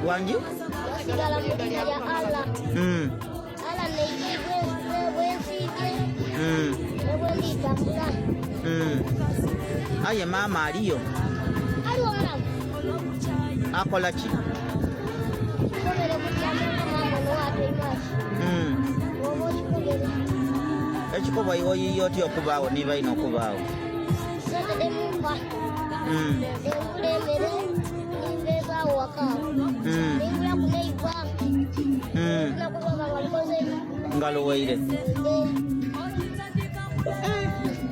wanji sigala mu ddina lya Allah. Allah neyigiibwe bwensige ne bwenditambula. Aye maama aliyo Aliwo omulamu akola ki? kikobere kujjamu kumambo nowateimaki oba okikobere Ekikobo oyiyo otya okubaawo niba ina okubaawo? sente demumpa engula emmere nimbeebaawo wakaawo nengula kuneibwa nakuloba walikoze ngaloweire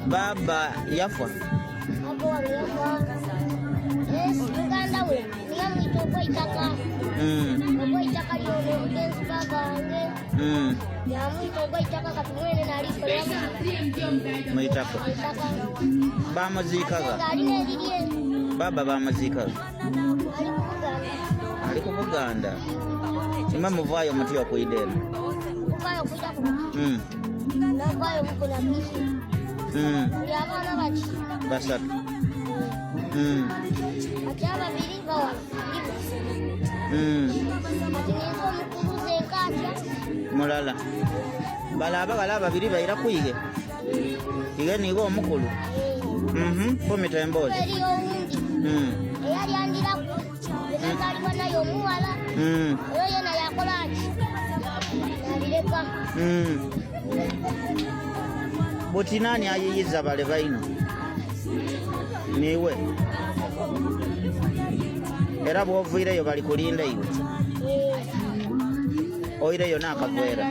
baba yafa abo waliyafa muganda we niyamwita ogwaitaka ogwaitaka lyono omugenzi baba wange yamwita ogwaitaka katumwene nalikoleramu mwitako bamuziikaga alina erirye baba bamuziikaga ali ku Buganda ali ku Buganda imwe muvaayo mutya okwida eno kuvayo kwitako navayo mukuna bisi buli abaana baki basatu ati ababiri bawa ati ninza omukulu zenkatya mulala balaba bala ababiri baira kuyige ige nigo omukulu fumita emboozi eriyo owundi eyali andiraku enazalibwa naye omuwala oyo yena yakolaki nabireka buti nani ayiyiza bale baino niwe era bwoviireyo bali kulinda iwe oireyo nakavera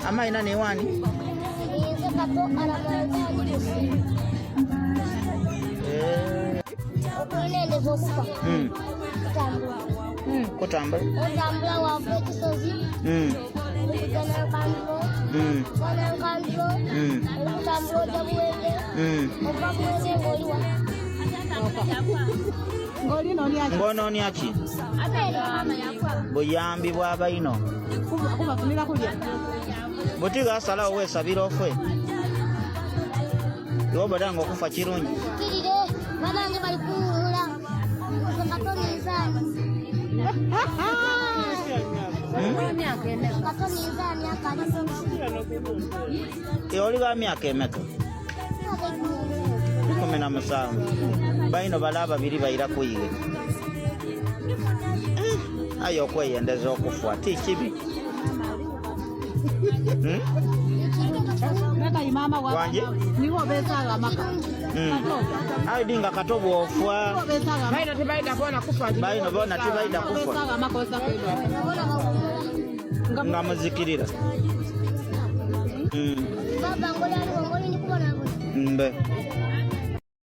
amaina niwani ninze kato alamanzanikusi okwinendeza okufa kutambula kutambula otambula wava ekisozi olikuganankandulo ganankandulo olikutambula ojja buwede ova buwede ng'oliwa ng'onoonya ki buyambi bw'abaino buti gasalawo weesabira ofwe iwe obadanga okufa kirungi kirire banange bali kuwuula katoninzaani katoninzaani akali oli ba myaka emeka 17 baino bala ababiri baira kuyige ayo okweyendeza okufa ti kibi wanje aidinga kato bwofwa baino bona tibaida kufa nga muzikirira baba ngoli aliwo ngoli ndikubona mbe